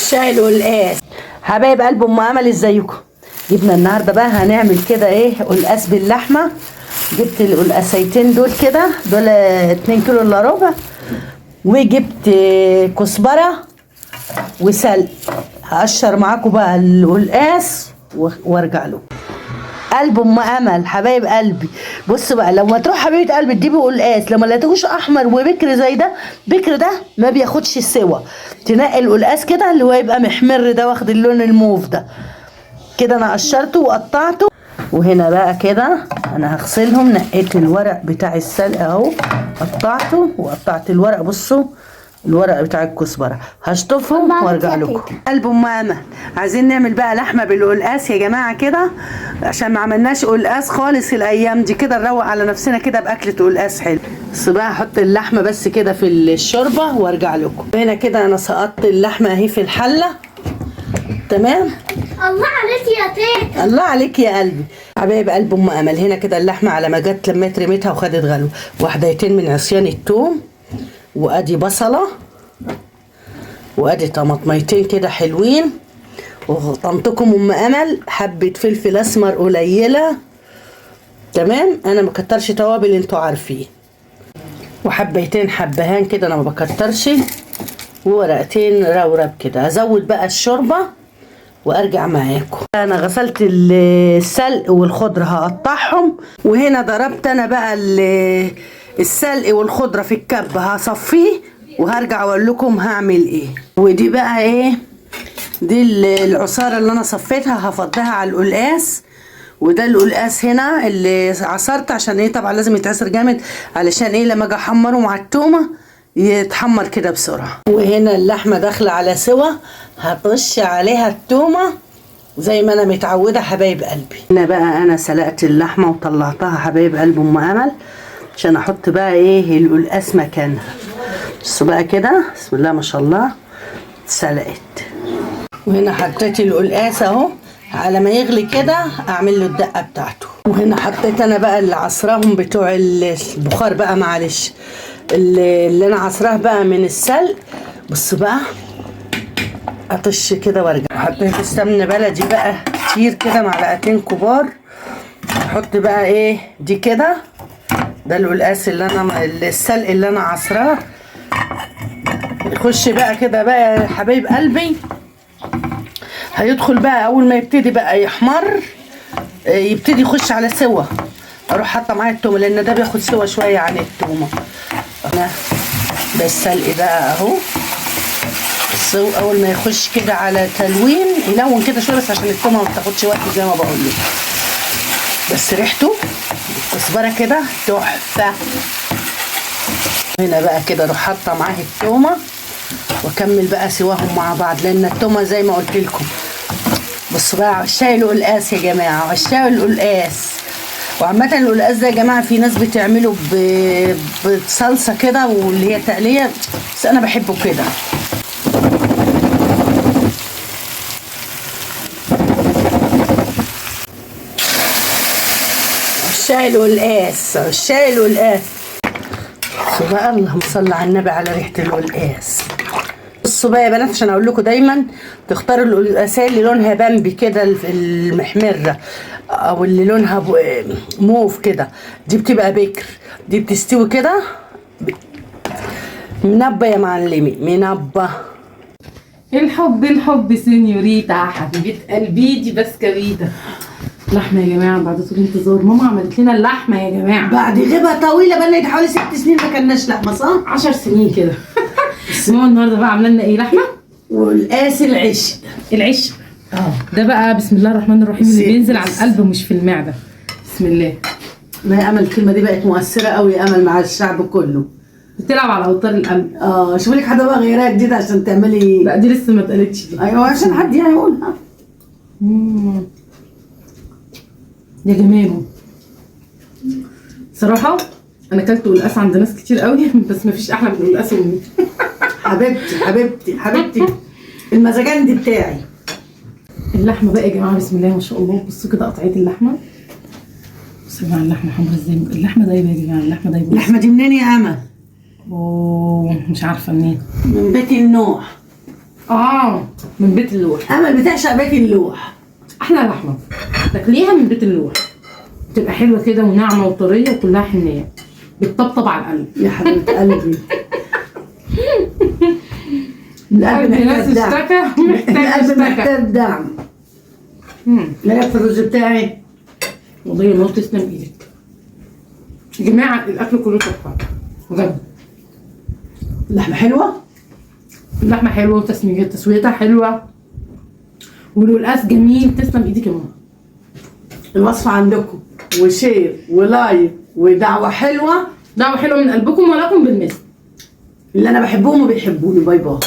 الشاي القلقاس حبايب قلب ام امل، ازيكم؟ جبنا النهارده بقى هنعمل كده ايه قلقاس باللحمه. جبت القلقاسيتين دول كده، دول 2 كيلو الا ربع، وجبت كزبره وسلق. هقشر معاكم بقى القلقاس وارجع له. قلب ام امل حبايب قلبي، بص بقى، لما تروح حبيبه قلبي تجيبي قلقاس لما لا تجوش احمر وبكر زي ده، بكر ده ما بياخدش سوا. تنقي القلقاس كده اللي هو يبقى محمر ده، واخد اللون الموف ده كده. انا قشرته وقطعته، وهنا بقى كده انا هغسلهم. نقيت الورق بتاع السلق اهو، قطعته وقطعت الورق. بصوا الورق بتاع الكزبره، هشطفهم وارجع لكم. قلب ام امل، عايزين نعمل بقى لحمه بالقلقاس يا جماعه كده، عشان ما عملناش قلقاس خالص الايام دي كده. نروق على نفسنا كده باكله قلقاس حلو. بس بقى احط اللحمه بس كده في الشوربه وارجع لكم. هنا كده انا سقطت اللحمه اهي في الحله، تمام. الله عليك يا تيتا، الله عليك يا قلبي. حبايب قلب ام امل، هنا كده اللحمه على ما جت لميت رميتها وخدت غلو. وحدايتين من عصيان التوم، وادي بصله، وادي طماطميتين كده حلوين، وطنطكم ام امل حبه فلفل اسمر قليله، تمام. انا ما بكترش توابل انتوا عارفين، وحبيتين حبهان كده انا ما بكترش، وورقتين رورب كده. هزود بقى الشوربه وارجع معاكم. انا غسلت السلق والخضره هقطعهم، وهنا ضربت انا بقى السلق والخضره في الكب، هصفيه وهرجع اقول لكم هعمل ايه. ودي بقى ايه، دي العصاره اللي انا صفيتها هفضيها على القلقاس. وده القلقاس هنا اللي عصرت، عشان ايه طبعا لازم يتعصر جامد علشان ايه لما اجي احمره مع التومه يتحمر كده بسرعه. وهنا اللحمه داخله على سوا، هطش عليها التومه زي ما انا متعوده حبايب قلبي. هنا بقى انا سلقت اللحمه وطلعتها حبايب قلب ام امل، عشان احط بقى ايه القلقاس مكانها. بصوا بقى كده، بسم الله ما شاء الله اتسلقت. وهنا حطيت القلقاس اهو، على ما يغلي كده اعمل له الدقه بتاعته. وهنا حطيت انا بقى اللي عصراهم بتوع البخار بقى، معلش، اللي انا عصراه بقى من السلق. بصوا بقى اطش كده وارجع. حطيت السمنه بلدي بقى كتير كده، معلقتين كبار. احط بقى ايه دي كده، ده القلقاس اللي انا السلق اللي انا عصراه. يخش بقى كده بقى يا حبايب قلبي، هيدخل بقى اول ما يبتدي بقى يحمر، يبتدي يخش على سوا، اروح حاطه معاه التومه لان ده بياخد سوا شويه عن التومه. ده السلق بقى اهو. اول ما يخش كده على تلوين يلون كده شويه، بس عشان التومه ما بتاخدش وقت زي ما بقول لك. بس ريحته الكزبره كده تحفه. هنا بقى كده اروح حاطه معاه التومه واكمل بقى سواهم مع بعض، لان التومه زي ما قلت لكم. بصوا بقى عشاق القلقاس يا جماعه، عشاق القلقاس. وعامه القلقاس ده يا جماعه في ناس بتعمله بصلصه كده واللي هي تقليه، بس انا بحبه كده. عشاق القلقاس، عشاق القلقاس. بصوا بقى، اللهم صل على النبي على ريحه القلقاس. بصوا بقى يا بنات، عشان اقول لكم دايما تختاروا القلقاسيه اللي لونها بامبي كده المحمره، او اللي لونها موف كده، دي بتبقى بكر، دي بتستوي كده منبه يا معلمي، منبه. الحب الحب سينيوريتا حبيبه قلبي دي بسكويته. لحمه يا جماعه بعد طول انتظار، ماما عملت لنا اللحمه يا جماعه بعد غيبه طويله، بقى حوالي 6 سنين ما كلناش لحمه، صح؟ 10 سنين كده. بس ماما النهارده بقى عامله لنا ايه؟ لحمه والقاس العشق. العشق ده بقى بسم الله الرحمن الرحيم، اللي بينزل على القلب مش في المعده. بسم الله. ما يا امل الكلمه دي بقت مؤثره قوي يا امل مع الشعب كله. بتلعب على اوتار القلب. شوفي لك حاجه بقى غيرها جديده عشان تعملي. لا دي لسه ما اتقالتش دي. ايوه عشان حد يعني يقولها. يا جماله صراحه انا اكلت قلقاس عند ناس كتير قوي، بس ما فيش احلى من القلقاس امي. حبيبتي حبيبتي حبيبتي، المزاجندي بتاعي. اللحمه بقى يا جماعه بسم الله ما شاء الله. بصوا كده قطعيه اللحمه، بصوا على اللحمه حمرا ازاي. اللحمه دايبه يا جماعه، اللحمه دايبه. اللحمه دي منين يا امل؟ مش عارفه منين. من بيت النوح. من بيت اللوح. امل بتعشق بيت اللوح. احلى لحمه تاكليها من بيت اللوح، تبقى حلوه كده وناعمه وطريه وكلها حنيه، بتطبطب على القلب. يا حبيبه قلبي. القلب ناس محتاج دعم. اشتكى محتاج القلب اشتكى. محتاج دعم. لا في الرز بتاعي. والله يا ماما تسلم ايدك يا جماعه، الاكل كله تحفه بجد. اللحمه حلوه. اللحمه حلوه وتسويتها حلوه والقلقاس جميل. تسلم ايدك يا ماما. الوصفه عندكم، وشير ولايك ودعوه حلوه. دعوه حلوه من قلبكم ولكم بالمثل. اللي انا بحبهم وبيحبوني. باي باي.